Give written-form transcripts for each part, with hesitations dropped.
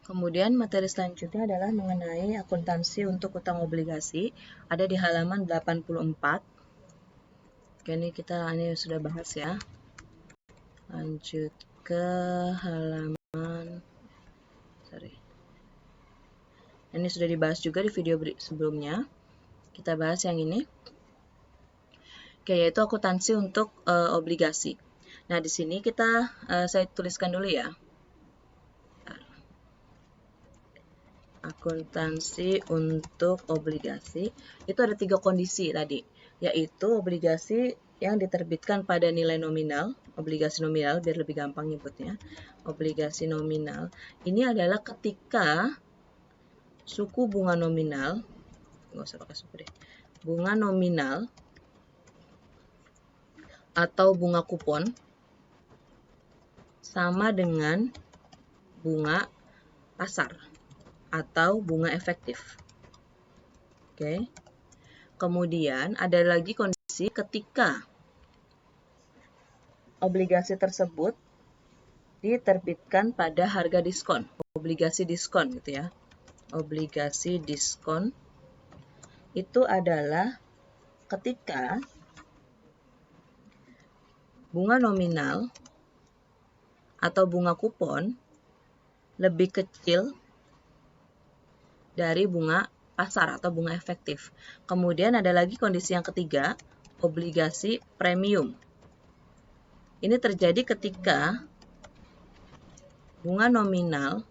Kemudian materi selanjutnya adalah mengenai akuntansi untuk utang obligasi. Ada di halaman 84. Oke, ini sudah bahas ya. Lanjut ke halaman Ini sudah dibahas juga di video sebelumnya. Kita bahas yang ini. Oke, yaitu akuntansi untuk obligasi. Nah, di sini saya tuliskan dulu ya. Akuntansi untuk obligasi itu ada 3 kondisi tadi, yaitu obligasi yang diterbitkan pada nilai nominal, obligasi nominal biar lebih gampang nyebutnya. Obligasi nominal ini adalah ketika suku bunga nominal, nggak usah pakai suku deh, bunga nominal atau bunga kupon sama dengan bunga pasar atau bunga efektif. Oke. Kemudian ada lagi kondisi ketika obligasi tersebut diterbitkan pada harga diskon, obligasi diskon gitu ya. Obligasi diskon itu adalah ketika bunga nominal atau bunga kupon lebih kecil dari bunga pasar atau bunga efektif. Kemudian ada lagi kondisi yang ketiga, obligasi premium. Ini terjadi ketika bunga nominal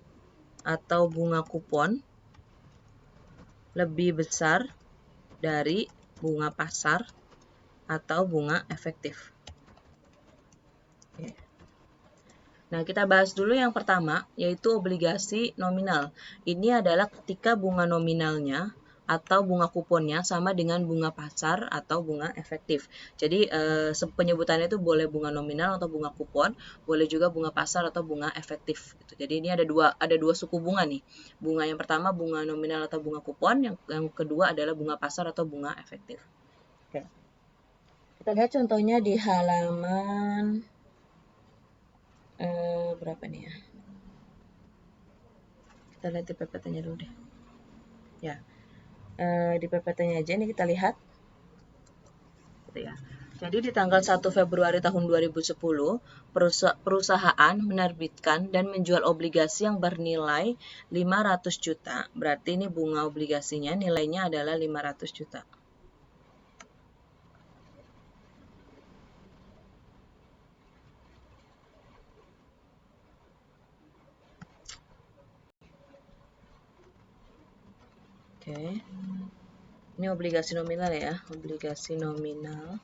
atau bunga kupon lebih besar dari bunga pasar atau bunga efektif. Oke. Nah, kita bahas dulu yang pertama, yaitu obligasi nominal. Ini adalah ketika bunga nominalnya atau bunga kuponnya sama dengan bunga pasar atau bunga efektif. Jadi, penyebutannya itu boleh bunga nominal atau bunga kupon, boleh juga bunga pasar atau bunga efektif. Gitu. Jadi, ini ada dua suku bunga nih. Bunga yang pertama bunga nominal atau bunga kupon, yang kedua adalah bunga pasar atau bunga efektif. Oke. Kita lihat contohnya di halaman berapa nih ya? Kita lihat di PPT-nya dulu deh. Ya, di PPT-nya aja ini kita lihat. Gitu ya. Jadi di tanggal 1 Februari tahun 2010, perusahaan menerbitkan dan menjual obligasi yang bernilai 500 juta. Berarti ini bunga obligasinya nilainya adalah 500 juta. Oke. Ini obligasi nominal ya, obligasi nominal.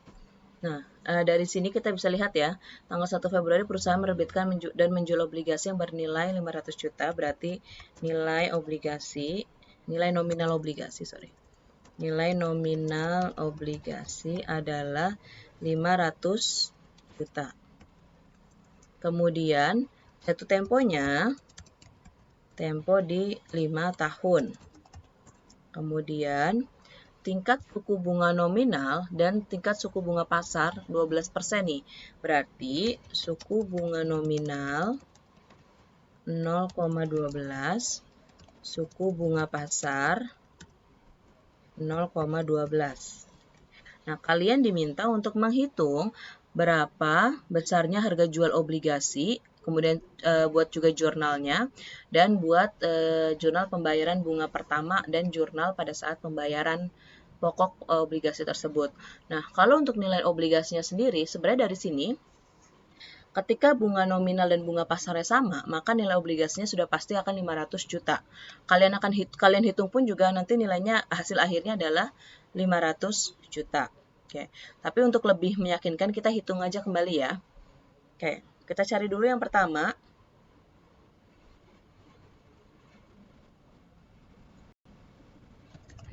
Nah, dari sini kita bisa lihat ya, tanggal 1 Februari perusahaan menerbitkan dan menjual obligasi yang bernilai 500 juta, berarti nilai nominal obligasi, Nilai nominal obligasi adalah 500 juta. Kemudian, jatuh tempo di 5 tahun. Kemudian, tingkat suku bunga nominal dan tingkat suku bunga pasar 12% nih. Berarti suku bunga nominal 0,12, suku bunga pasar 0,12. Nah, kalian diminta untuk menghitung berapa besarnya harga jual obligasi, kemudian buat juga jurnalnya, dan buat jurnal pembayaran bunga pertama dan jurnal pada saat pembayaran pokok obligasi tersebut. Nah, kalau untuk nilai obligasinya sendiri, sebenarnya dari sini, ketika bunga nominal dan bunga pasarnya sama, maka nilai obligasinya sudah pasti akan 500 juta. Kalian hitung pun juga nanti nilainya hasil akhirnya adalah 500 juta. Oke. Tapi untuk lebih meyakinkan kita hitung aja kembali ya. Oke, kita cari dulu yang pertama.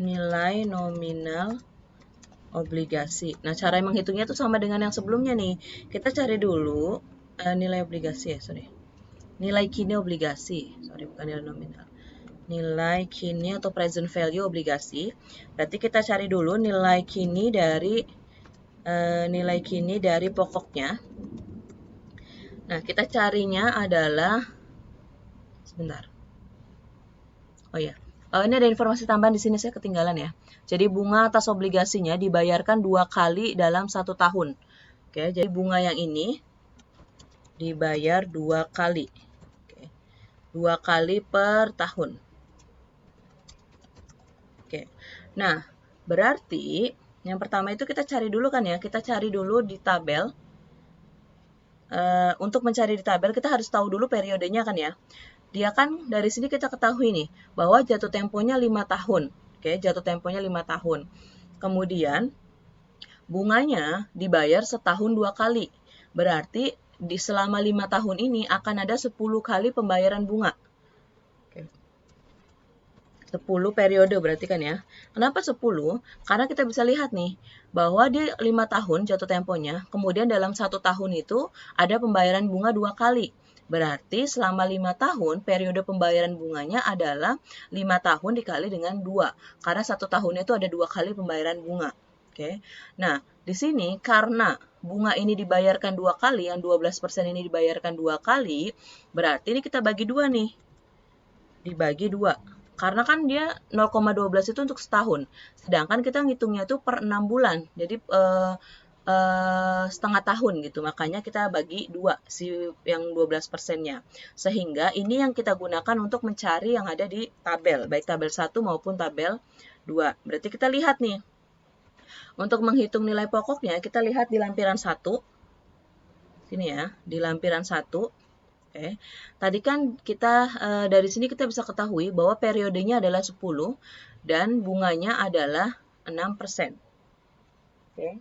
Nilai nominal obligasi. Nah, cara menghitungnya itu sama dengan yang sebelumnya nih. Kita cari dulu nilai obligasi ya, Nilai kini obligasi, bukan nilai nominal. Nilai kini atau present value obligasi. Berarti kita cari dulu nilai kini dari pokoknya. Nah, kita carinya adalah sebentar. Oh ya, ini ada informasi tambahan di sini saya ketinggalan ya. Jadi bunga atas obligasinya dibayarkan 2 kali dalam 1 tahun. Oke, jadi bunga yang ini dibayar 2 kali. Oke, 2 kali per tahun. Oke, nah berarti yang pertama itu kita cari dulu kan ya, kita cari dulu di tabel. Untuk mencari di tabel kita harus tahu dulu periodenya kan ya. Dia kan dari sini kita ketahui nih bahwa jatuh temponya 5 tahun. Oke, jatuh temponya 5 tahun. Kemudian bunganya dibayar setahun 2 kali. Berarti di selama 5 tahun ini akan ada 10 kali pembayaran bunga. 10 periode berarti kan ya. Kenapa 10? Karena kita bisa lihat nih, bahwa dia 5 tahun jatuh temponya, kemudian dalam 1 tahun itu ada pembayaran bunga 2 kali. Berarti selama 5 tahun, periode pembayaran bunganya adalah 5 tahun dikali dengan 2. Karena 1 tahun itu ada 2 kali pembayaran bunga. Oke. Nah, di sini karena bunga ini dibayarkan 2 kali, yang 12% ini dibayarkan 2 kali, berarti ini kita bagi 2 nih. Dibagi 2. Karena kan dia 0,12 itu untuk setahun. Sedangkan kita ngitungnya itu per 6 bulan. Jadi setengah tahun gitu. Makanya kita bagi 2 si yang 12%-nya. Sehingga ini yang kita gunakan untuk mencari yang ada di tabel, baik tabel 1 maupun tabel 2. Berarti kita lihat nih. Untuk menghitung nilai pokoknya, kita lihat di lampiran 1. Sini ya, di lampiran 1. Oke. Tadi kan kita dari sini kita bisa ketahui bahwa periodenya adalah 10 dan bunganya adalah 6%. Oke.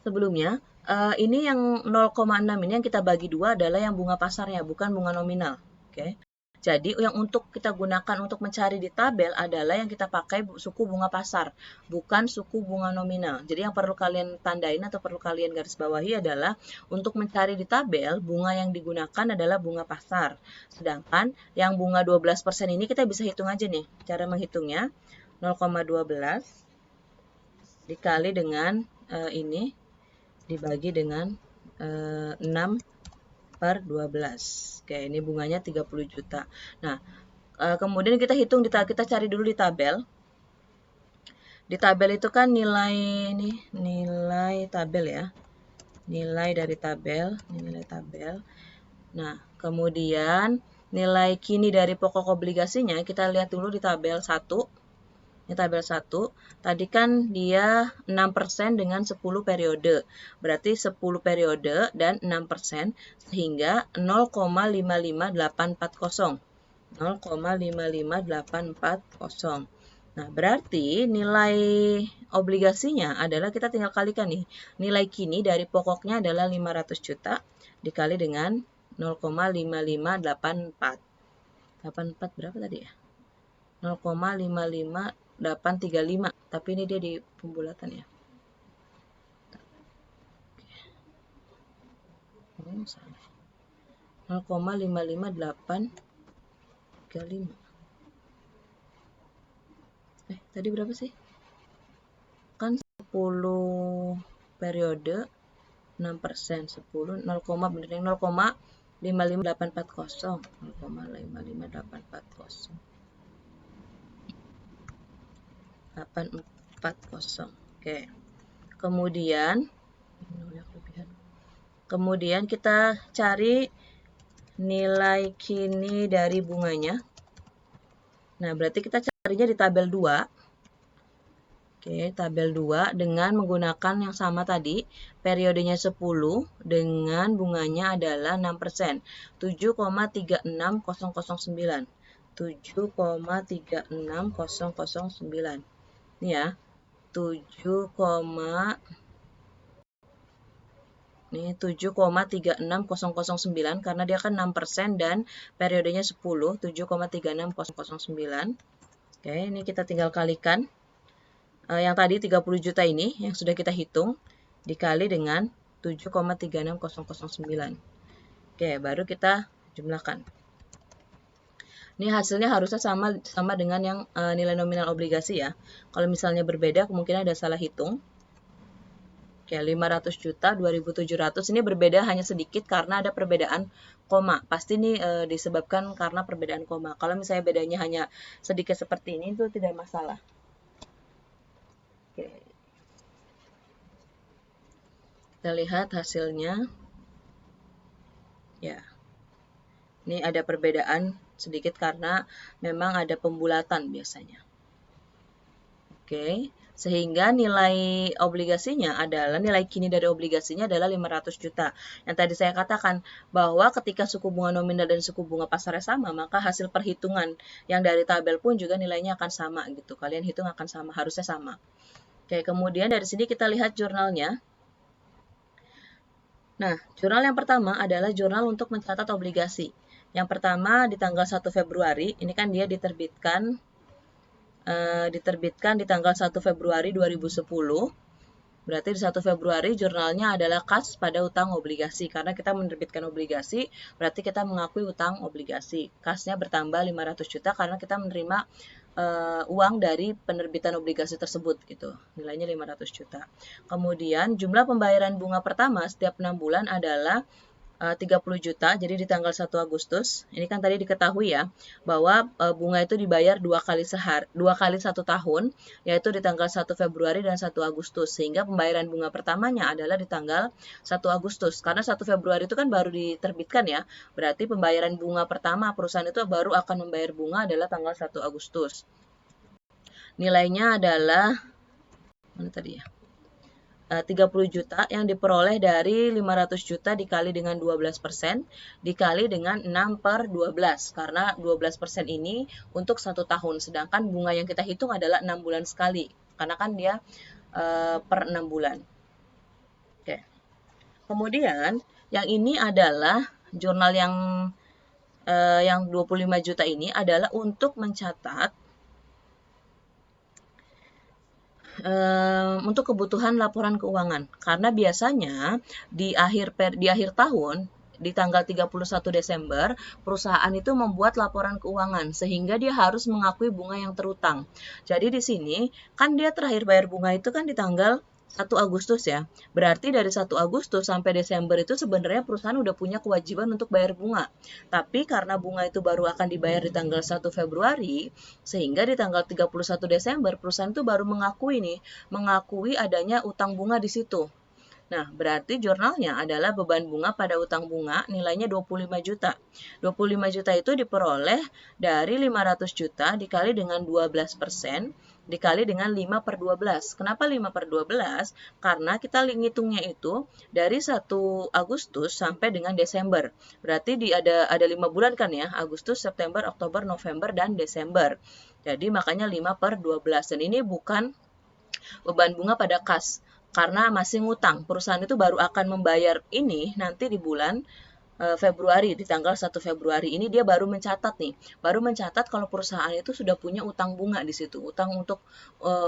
Sebelumnya, ini yang 0,6 ini yang kita bagi 2 adalah yang bunga pasarnya, bukan bunga nominal. Oke. Jadi yang untuk kita gunakan untuk mencari di tabel adalah yang kita pakai suku bunga pasar, bukan suku bunga nominal. Jadi yang perlu kalian tandain atau perlu kalian garis bawahi adalah untuk mencari di tabel, bunga yang digunakan adalah bunga pasar. Sedangkan yang bunga 12% ini kita bisa hitung aja nih. Cara menghitungnya 0,12 dikali dengan ini dibagi dengan 6 per 12. Oke, ini bunganya 30 juta. Nah, kemudian kita hitung, kita cari dulu di tabel. Di tabel itu kan nilai ini, nilai tabel ya. Nilai dari tabel, nilai tabel. Nah, kemudian nilai kini dari pokok obligasinya kita lihat dulu di tabel 1. Ini tabel 1. Tadi kan dia 6% dengan 10 periode. Berarti 10 periode dan 6% sehingga 0,55840. 0,55840. Nah, berarti nilai obligasinya adalah kita tinggal kalikan nih. Nilai kini dari pokoknya adalah 500 juta dikali dengan 0,5584. 84 berapa tadi ya? 0,55835, tapi ini dia di pembulatan ya. Oh, salah. 0,55835. Tadi berapa sih? Kan 10 periode 6%, 10 0,55840. 0,55840. 840. Oke. Kemudian kita cari nilai kini dari bunganya. Nah, berarti kita carinya di tabel 2. Oke, tabel 2 dengan menggunakan yang sama tadi, periodenya 10 dengan bunganya adalah 6%, 7,36009. 7,36009. Ini ya, 7,36009 karena dia kan 6% dan periodenya 10, 7,36009. Oke, ini kita tinggal kalikan. Yang tadi 30 juta ini yang sudah kita hitung dikali dengan 7,36009. Oke, baru kita jumlahkan. Ini hasilnya harusnya sama dengan yang nilai nominal obligasi ya. Kalau misalnya berbeda, kemungkinan ada salah hitung. Oke, Oke, 500 juta, 2.700 ini berbeda hanya sedikit karena ada perbedaan koma. Pasti ini disebabkan karena perbedaan koma. Kalau misalnya bedanya hanya sedikit seperti ini itu tidak masalah. Oke. Kita lihat hasilnya. Ya. Ini ada perbedaan sedikit karena memang ada pembulatan biasanya. Oke, sehingga nilai obligasinya adalah, nilai kini dari obligasinya adalah 500 juta. Yang tadi saya katakan bahwa ketika suku bunga nominal dan suku bunga pasarnya sama, maka hasil perhitungan yang dari tabel pun juga nilainya akan sama gitu. Kalian hitung akan sama, harusnya sama. Oke, kemudian dari sini kita lihat jurnalnya. Nah, jurnal yang pertama adalah jurnal untuk mencatat obligasi. Yang pertama di tanggal 1 Februari, ini kan dia diterbitkan di tanggal 1 Februari 2010. Berarti di 1 Februari jurnalnya adalah kas pada utang obligasi. Karena kita menerbitkan obligasi, berarti kita mengakui utang obligasi. Kasnya bertambah 500 juta karena kita menerima uang dari penerbitan obligasi tersebut gitu. Nilainya 500 juta. Kemudian jumlah pembayaran bunga pertama setiap 6 bulan adalah 30 juta, jadi di tanggal 1 Agustus, ini kan tadi diketahui ya, bahwa bunga itu dibayar dua kali 1 tahun, yaitu di tanggal 1 Februari dan 1 Agustus, sehingga pembayaran bunga pertamanya adalah di tanggal 1 Agustus, karena 1 Februari itu kan baru diterbitkan ya, berarti pembayaran bunga pertama perusahaan itu baru akan membayar bunga adalah tanggal 1 Agustus. Nilainya adalah, mana tadi ya? 30 juta yang diperoleh dari 500 juta dikali dengan 12% dikali dengan 6 per 12 karena 12% ini untuk 1 tahun sedangkan bunga yang kita hitung adalah 6 bulan sekali karena kan dia per 6 bulan. Oke. Kemudian yang ini adalah jurnal yang 25 juta ini adalah untuk mencatat untuk kebutuhan laporan keuangan. Karena biasanya di akhir tahun, di tanggal 31 Desember, perusahaan itu membuat laporan keuangan sehingga dia harus mengakui bunga yang terutang. Jadi di sini kan dia terakhir bayar bunga itu kan di tanggal 1 Agustus ya. Berarti dari 1 Agustus sampai Desember itu sebenarnya perusahaan udah punya kewajiban untuk bayar bunga. Tapi karena bunga itu baru akan dibayar di tanggal 1 Februari, sehingga di tanggal 31 Desember perusahaan itu baru mengakui adanya utang bunga di situ. Nah, berarti jurnalnya adalah beban bunga pada utang bunga nilainya 25 juta. 25 juta itu diperoleh dari 500 juta dikali dengan 12% dikali dengan 5 per 12. Kenapa 5 per 12? Karena kita ngitungnya itu dari 1 Agustus sampai dengan Desember. Berarti ada 5 bulan kan ya, Agustus, September, Oktober, November, dan Desember. Jadi makanya 5 per 12. Dan ini bukan beban bunga pada kas karena masih ngutang. Perusahaan itu baru akan membayar ini nanti di bulan Februari, di tanggal 1 Februari ini dia baru mencatat nih. Baru mencatat kalau perusahaan itu sudah punya utang bunga di situ. Utang untuk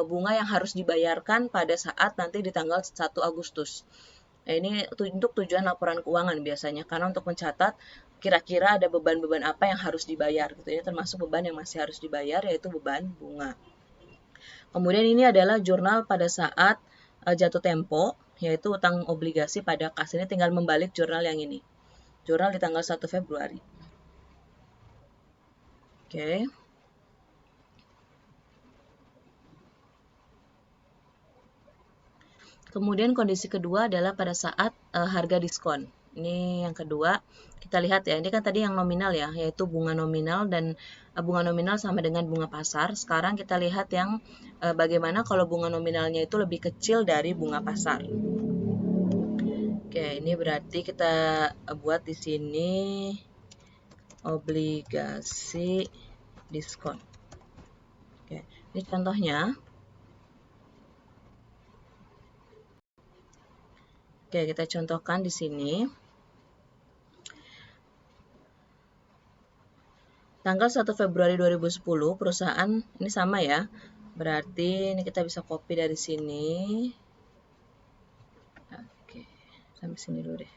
bunga yang harus dibayarkan pada saat nanti di tanggal 1 Agustus. Nah, ini untuk tujuan laporan keuangan biasanya karena untuk mencatat kira-kira ada beban-beban apa yang harus dibayar gitu ya, termasuk beban yang masih harus dibayar yaitu beban bunga. Kemudian ini adalah jurnal pada saat jatuh tempo, yaitu utang obligasi pada kas. Ini tinggal membalik jurnal yang ini. Jurnal di tanggal 1 Februari. Oke. Kemudian kondisi kedua adalah pada saat harga diskon. Ini yang kedua, kita lihat ya, ini kan tadi yang nominal ya, yaitu bunga nominal dan bunga nominal sama dengan bunga pasar. Sekarang kita lihat yang bagaimana kalau bunga nominalnya itu lebih kecil dari bunga pasar. Oke, ini berarti kita buat di sini obligasi diskon. Oke, ini contohnya. Oke, kita contohkan di sini. Tanggal 1 Februari 2010, perusahaan ini sama ya. Berarti ini kita bisa copy dari sini. Oke, sampai sini dulu deh.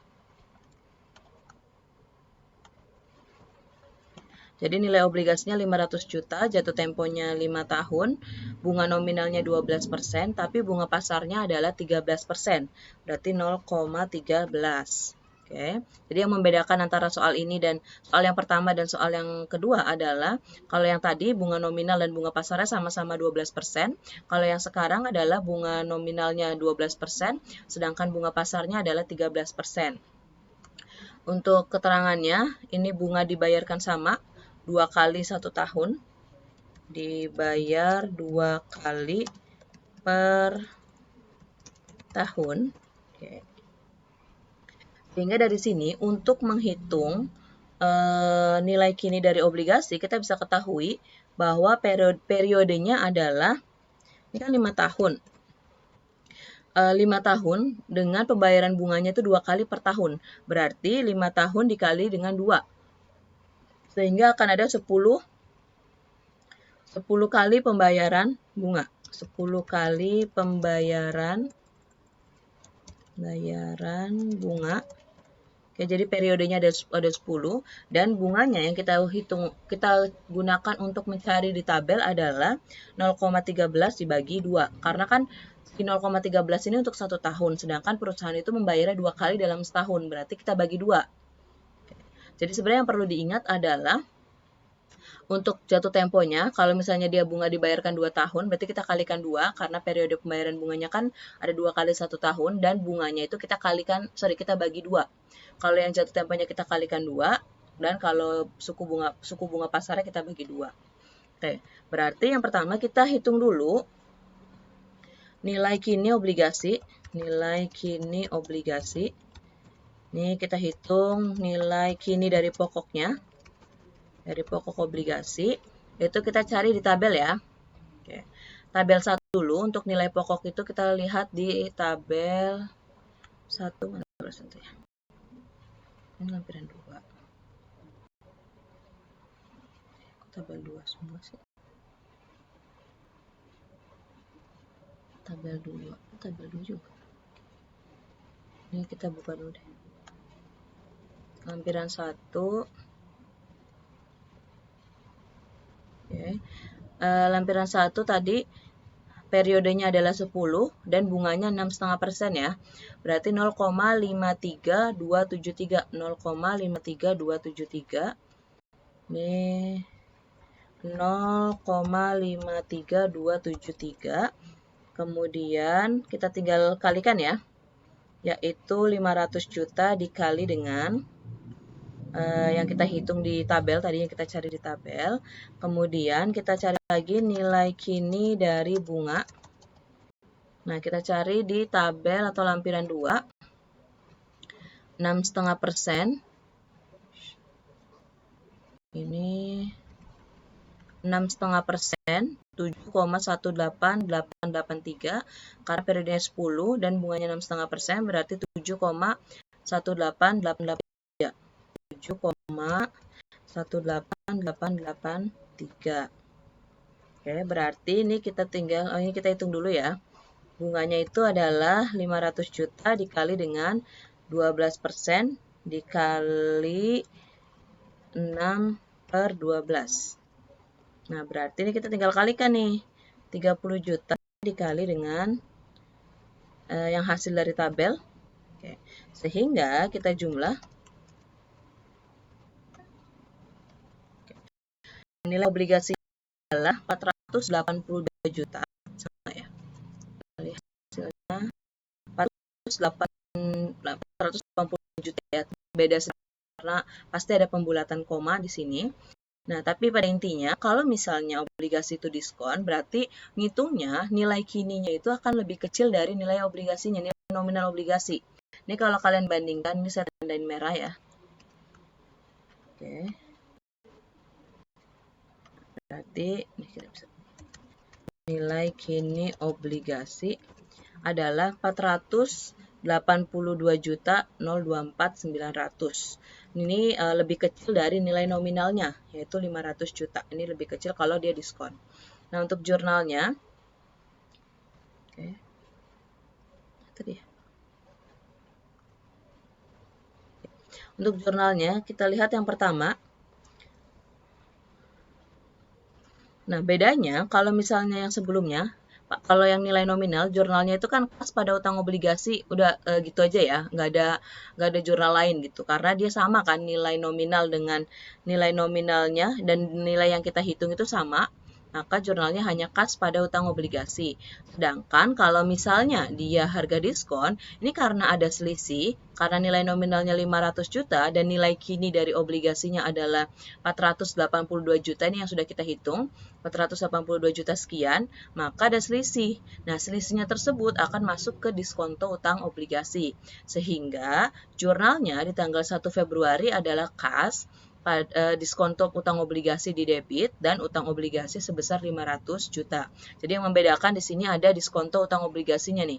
Jadi nilai obligasinya 500 juta, jatuh temponya 5 tahun, bunga nominalnya 12%, tapi bunga pasarnya adalah 13%, berarti 0,13. Oke, jadi yang membedakan antara soal ini dan soal yang pertama dan soal yang kedua adalah kalau yang tadi bunga nominal dan bunga pasarnya sama-sama 12%, kalau yang sekarang adalah bunga nominalnya 12%, sedangkan bunga pasarnya adalah 13%. Untuk keterangannya, ini bunga dibayarkan sama 2 kali 1 tahun, dibayar 2 kali per tahun. Oke. Sehingga dari sini untuk menghitung nilai kini dari obligasi, kita bisa ketahui bahwa periodenya adalah, ini kan 5 tahun. 5 tahun dengan pembayaran bunganya itu 2 kali per tahun. Berarti 5 tahun dikali dengan 2. Sehingga akan ada 10 kali pembayaran bunga. 10 kali pembayaran bunga. Oke, jadi periodenya ada 10 dan bunganya yang kita gunakan untuk mencari di tabel adalah 0,13 dibagi 2. Karena kan di 0,13 ini untuk 1 tahun, sedangkan perusahaan itu membayarnya 2 kali dalam setahun, berarti kita bagi 2. Jadi sebenarnya yang perlu diingat adalah untuk jatuh temponya, kalau misalnya dia bunga dibayarkan 2 tahun, berarti kita kalikan 2, karena periode pembayaran bunganya kan ada 2 kali 1 tahun, dan bunganya itu kita bagi 2. Kalau yang jatuh temponya kita kalikan 2, dan kalau suku bunga pasarnya kita bagi 2. Oke, berarti yang pertama kita hitung dulu nilai kini obligasi. Nilai kini obligasi. Ini kita hitung nilai kini dari pokoknya. Dari pokok obligasi. Itu kita cari di tabel ya. Oke. Tabel 1 dulu. Untuk nilai pokok itu kita lihat di tabel 1. Mana tabel 1 ya? Ini lampiran 2. Tabel 2 semua sih. Tabel 2. Tabel 2 juga. Ini kita buka dulu deh. Lampiran 1. Oke. Lampiran 1 tadi periodenya adalah 10 dan bunganya 6,5% ya. Berarti 0,53273. 0,53273. Ini 0,53273. Kemudian kita tinggal kalikan ya. Yaitu 500 juta dikali dengan yang kita hitung di tabel, tadi yang kita cari di tabel. Kemudian kita cari lagi nilai kini dari bunga. Nah, kita cari di tabel atau lampiran 2. 6,5%. Ini 6,5%, 7,18883. Karena periodenya 10 dan bunganya 6,5%, berarti 7,18883. 7,18883. Oke, berarti ini kita hitung dulu ya. Bunganya itu adalah 500 juta dikali dengan 12% dikali 6 per 12. Nah, berarti ini kita tinggal kalikan nih. 30 juta dikali dengan yang hasil dari tabel. Oke. Sehingga kita jumlah nilai obligasi adalah 482 juta. Sama ya. Lihat hasilnya 480 juta ya. Beda karena pasti ada pembulatan koma di sini. Nah, tapi pada intinya kalau misalnya obligasi itu diskon, berarti ngitungnya nilai kininya itu akan lebih kecil dari nilai obligasinya, nilai nominal obligasi. Ini kalau kalian bandingkan, ini saya tandain merah ya. Oke. Berarti nilai kini obligasi adalah 482.024.900. Ini lebih kecil dari nilai nominalnya, yaitu 500 juta. Ini lebih kecil kalau dia diskon. Nah, untuk jurnalnya, oke. Tadi ya. Untuk jurnalnya, kita lihat yang pertama, Nah, bedanya kalau misalnya yang sebelumnya, kalau yang nilai nominal, jurnalnya itu kan pas pada utang obligasi, udah gitu aja ya, nggak ada jurnal lain gitu, karena dia sama kan nilai nominal dengan nilai nominalnya dan nilai yang kita hitung itu sama, maka jurnalnya hanya kas pada utang obligasi. Sedangkan kalau misalnya dia harga diskon, ini karena ada selisih, karena nilai nominalnya 500 juta dan nilai kini dari obligasinya adalah 482 juta, ini yang sudah kita hitung, 482 juta sekian, maka ada selisih. Nah, selisihnya tersebut akan masuk ke diskonto utang obligasi. Sehingga jurnalnya di tanggal 1 Februari adalah kas, diskonto utang obligasi di debit dan utang obligasi sebesar 500 juta. Jadi yang membedakan di sini ada diskonto utang obligasinya nih,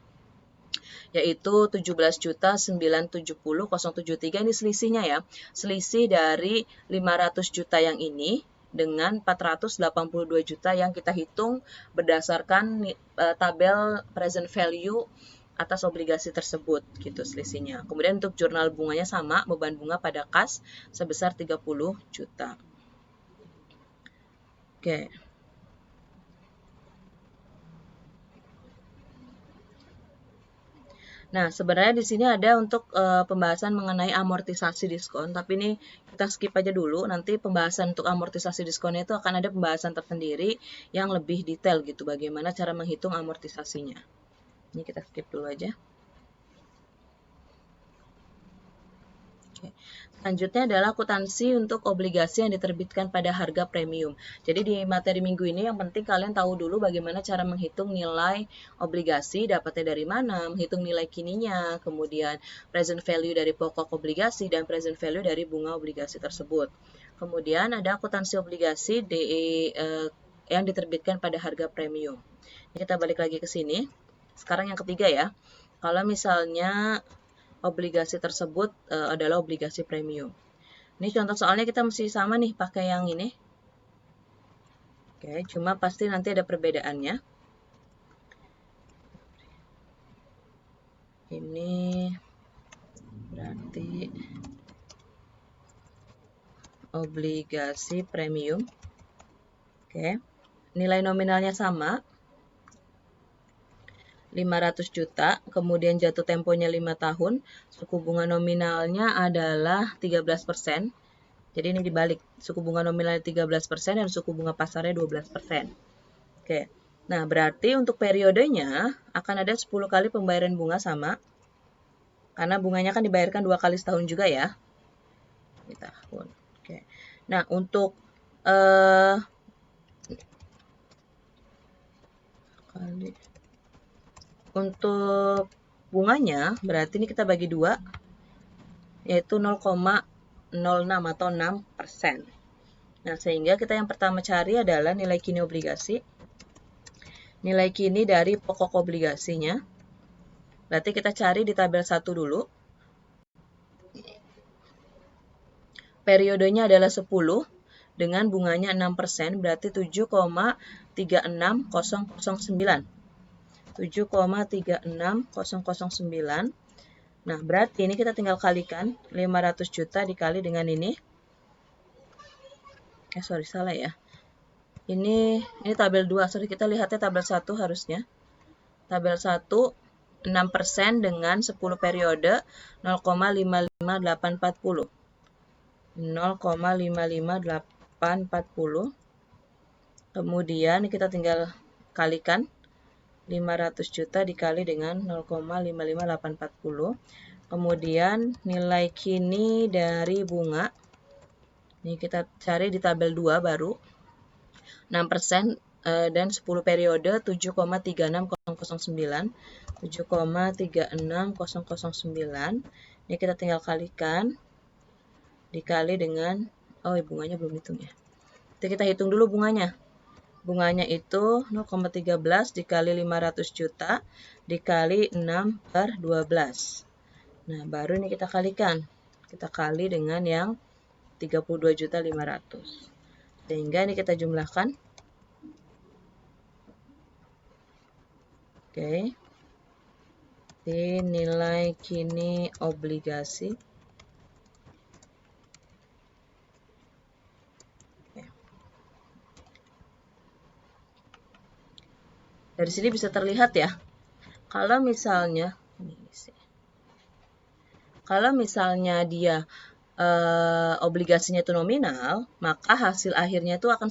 yaitu 17.970.073, ini selisihnya ya. Selisih dari 500 juta yang ini dengan 482 juta yang kita hitung berdasarkan tabel present value atas obligasi tersebut gitu selisihnya. Kemudian untuk jurnal bunganya sama, beban bunga pada kas sebesar 30 juta. Oke. Nah, sebenarnya di sini ada untuk pembahasan mengenai amortisasi diskon, tapi ini kita skip aja dulu. Nanti pembahasan untuk amortisasi diskon itu akan ada pembahasan tersendiri yang lebih detail gitu, bagaimana cara menghitung amortisasinya. Ini kita skip dulu aja. Oke. Selanjutnya adalah akuntansi untuk obligasi yang diterbitkan pada harga premium. Jadi di materi minggu ini yang penting kalian tahu dulu bagaimana cara menghitung nilai obligasi, dapatnya dari mana, menghitung nilai kininya, kemudian present value dari pokok obligasi, dan present value dari bunga obligasi tersebut. Kemudian ada akuntansi obligasi yang diterbitkan pada harga premium. Ini kita balik lagi ke sini. Sekarang yang ketiga ya. Kalau misalnya obligasi tersebut adalah obligasi premium. Ini contoh soalnya kita mesti sama nih pakai yang ini. Oke, cuma pasti nanti ada perbedaannya. Ini berarti obligasi premium. Oke. Nilai nominalnya sama. 500 juta, kemudian jatuh temponya 5 tahun, suku bunga nominalnya adalah 13%. Jadi ini dibalik, suku bunga nominalnya 13% dan suku bunga pasarnya 12%. Oke, nah berarti untuk periodenya akan ada 10 kali pembayaran bunga sama, karena bunganya kan dibayarkan 2 kali setahun juga ya. Di tahun. Oke, nah untuk untuk bunganya berarti ini kita bagi 2, yaitu 0,06 atau 6%. Nah, sehingga kita yang pertama cari adalah nilai kini obligasi. Nilai kini dari pokok obligasinya. Berarti kita cari di tabel 1 dulu. Periodenya adalah 10 dengan bunganya 6%, berarti 7,36009. 7,36009. Nah, berarti ini kita tinggal kalikan 500 juta dikali dengan ini. Sorry, salah ya. Ini tabel 2, sorry kita lihatnya tabel 1 harusnya. Tabel 1, 6% dengan 10 periode, 0,55840. 0,55840. Kemudian kita tinggal kalikan 500 juta dikali dengan 0,55840. Kemudian nilai kini dari bunga, ini kita cari di tabel 2 baru, 6% dan 10 periode 7,36009. 7,36009. Ini kita tinggal kalikan dikali dengan, bunganya belum hitung ya. Jadi kita hitung dulu bunganya. Bunganya itu 0,13 dikali 500 juta dikali 6/12. Nah, baru ini kita kalikan. Kita kali dengan yang 32.500. Sehingga ini kita jumlahkan. Oke. Di nilai kini obligasi. Dari sini bisa terlihat ya, kalau misalnya dia obligasinya itu nominal, maka hasil akhirnya itu akan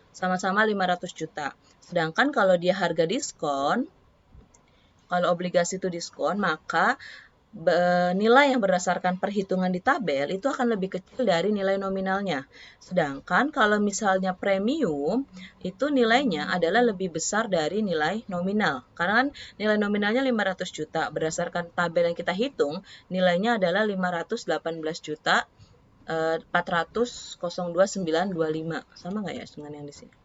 sama-sama 500 juta. Sedangkan kalau dia harga diskon, kalau obligasi itu diskon, maka nilai yang berdasarkan perhitungan di tabel itu akan lebih kecil dari nilai nominalnya. Sedangkan kalau misalnya premium, itu nilainya adalah lebih besar dari nilai nominal. Karena kan nilai nominalnya 500 juta, berdasarkan tabel yang kita hitung, nilainya adalah 518 juta 400.02925. Sama nggak ya dengan yang di sini?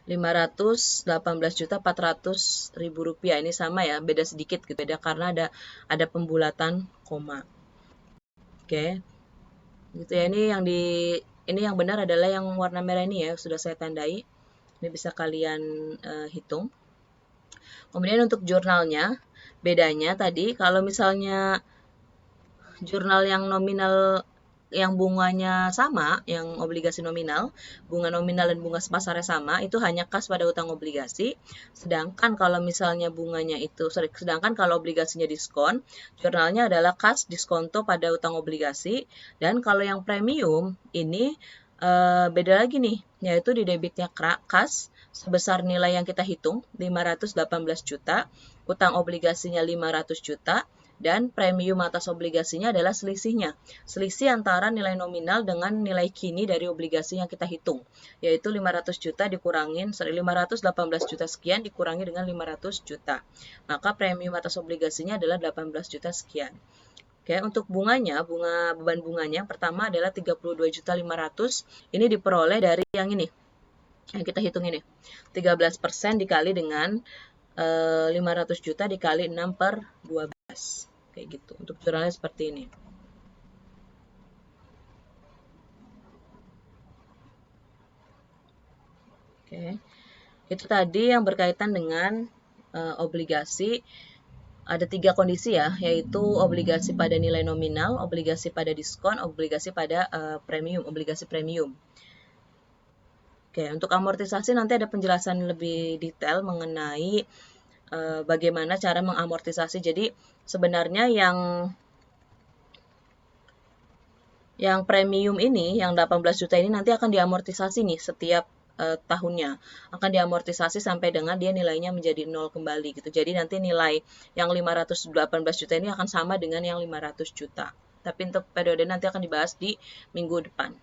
518.400.000 rupiah. Ini sama ya, beda sedikit gitu, beda karena ada pembulatan koma. Oke. Gitu ya. Ini yang benar adalah yang warna merah ini ya, sudah saya tandai. Ini bisa kalian hitung. Kemudian untuk jurnalnya, bedanya tadi kalau misalnya jurnal yang nominal, yang bunganya sama, yang obligasi nominal, bunga nominal dan bunga pasarnya sama, itu hanya kas pada utang obligasi. Sedangkan kalau misalnya sedangkan kalau obligasinya diskon, jurnalnya adalah kas diskonto pada utang obligasi. Dan kalau yang premium ini beda lagi nih, yaitu di debitnya kas sebesar nilai yang kita hitung 518 juta, utang obligasinya 500 juta, dan premium atas obligasinya adalah selisihnya. Selisih antara nilai nominal dengan nilai kini dari obligasi yang kita hitung, yaitu 500 juta dikurangin 518 juta sekian dikurangi dengan 500 juta. Maka premium atas obligasinya adalah 18 juta sekian. Oke, untuk bunganya, beban bunganya pertama adalah 32.500.000. Ini diperoleh dari yang ini. Yang kita hitung ini. 13% dikali dengan 500 juta dikali 6/12. Kayak gitu. Untuk jurnalnya seperti ini. Oke. Itu tadi yang berkaitan dengan obligasi. Ada 3 kondisi ya, yaitu obligasi pada nilai nominal, obligasi pada diskon, obligasi pada obligasi premium. Oke, untuk amortisasi nanti ada penjelasan lebih detail mengenai bagaimana cara mengamortisasi. Jadi sebenarnya yang premium ini, yang 18 juta ini nanti akan diamortisasi nih setiap tahunnya. Akan diamortisasi sampai dengan dia nilainya menjadi 0 kembali gitu. Jadi nanti nilai yang 518 juta ini akan sama dengan yang 500 juta. Tapi untuk periode nanti akan dibahas di minggu depan.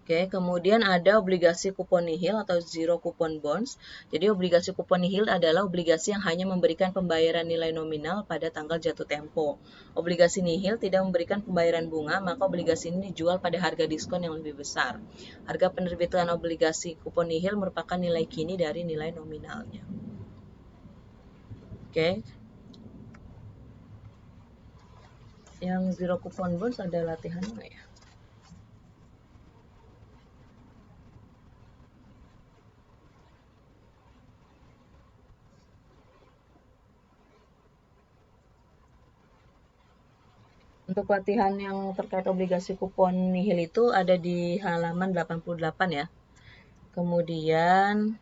Oke, kemudian ada obligasi kupon nihil atau zero coupon bonds. Jadi obligasi kupon nihil adalah obligasi yang hanya memberikan pembayaran nilai nominal pada tanggal jatuh tempo. Obligasi nihil tidak memberikan pembayaran bunga, maka obligasi ini dijual pada harga diskon yang lebih besar. Harga penerbitan obligasi kupon nihil merupakan nilai kini dari nilai nominalnya. Oke. Yang zero coupon bonds ada latihan nggak ya? Untuk latihan yang terkait obligasi kupon nihil itu ada di halaman 88 ya. Kemudian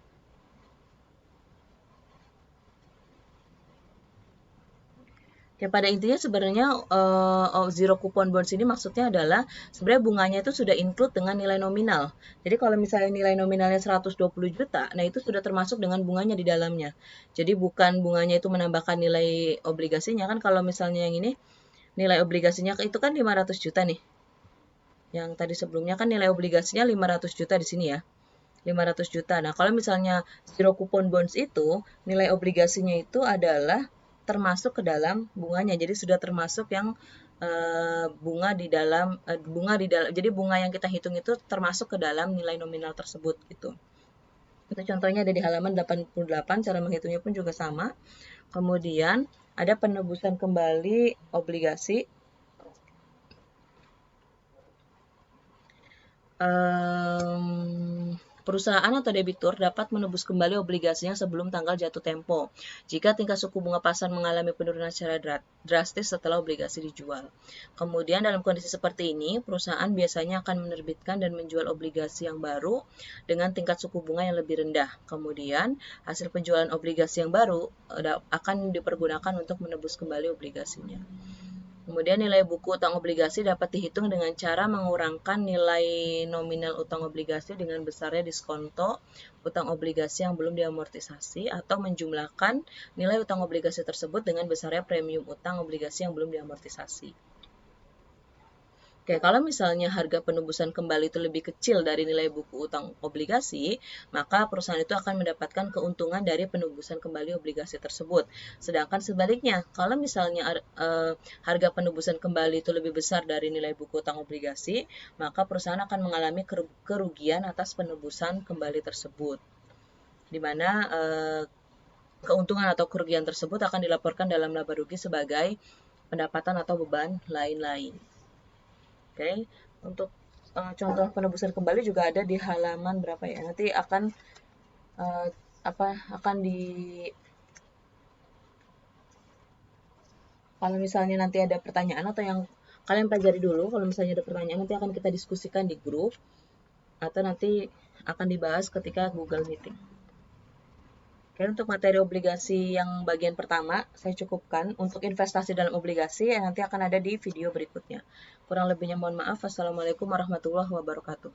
ya pada intinya sebenarnya zero coupon bonds ini maksudnya adalah sebenarnya bunganya itu sudah include dengan nilai nominal. Jadi kalau misalnya nilai nominalnya 120 juta, nah itu sudah termasuk dengan bunganya di dalamnya. Jadi bukan bunganya itu menambahkan nilai obligasinya kan, kalau misalnya yang ini nilai obligasinya itu kan 500 juta nih. Yang tadi sebelumnya kan nilai obligasinya 500 juta di sini ya. 500 juta. Nah, kalau misalnya zero coupon bonds itu nilai obligasinya itu adalah termasuk ke dalam bunganya. Jadi sudah termasuk yang bunga di dalam jadi bunga yang kita hitung itu termasuk ke dalam nilai nominal tersebut gitu. Itu contohnya ada di halaman 88, cara menghitungnya pun juga sama. Kemudian ada penebusan kembali obligasi. perusahaan atau debitur dapat menebus kembali obligasinya sebelum tanggal jatuh tempo jika tingkat suku bunga pasar mengalami penurunan secara drastis setelah obligasi dijual. Kemudian dalam kondisi seperti ini, perusahaan biasanya akan menerbitkan dan menjual obligasi yang baru dengan tingkat suku bunga yang lebih rendah. Kemudian, hasil penjualan obligasi yang baru akan dipergunakan untuk menebus kembali obligasinya. Kemudian nilai buku utang obligasi dapat dihitung dengan cara mengurangkan nilai nominal utang obligasi dengan besarnya diskonto utang obligasi yang belum diamortisasi atau menjumlahkan nilai utang obligasi tersebut dengan besarnya premium utang obligasi yang belum diamortisasi. Oke, kalau misalnya harga penebusan kembali itu lebih kecil dari nilai buku utang obligasi, maka perusahaan itu akan mendapatkan keuntungan dari penebusan kembali obligasi tersebut. Sedangkan sebaliknya, kalau misalnya harga penebusan kembali itu lebih besar dari nilai buku utang obligasi, maka perusahaan akan mengalami kerugian atas penebusan kembali tersebut. Di mana keuntungan atau kerugian tersebut akan dilaporkan dalam laba rugi sebagai pendapatan atau beban lain-lain. Oke, untuk contoh penebusan kembali juga ada di halaman berapa ya? Nanti akan kalau misalnya nanti ada pertanyaan atau yang kalian pelajari dulu, kalau misalnya ada pertanyaan nanti akan kita diskusikan di grup atau nanti akan dibahas ketika Google Meeting. Oke, untuk materi obligasi yang bagian pertama, saya cukupkan. Untuk investasi dalam obligasi, yang nanti akan ada di video berikutnya. Kurang lebihnya mohon maaf. Wassalamualaikum warahmatullahi wabarakatuh.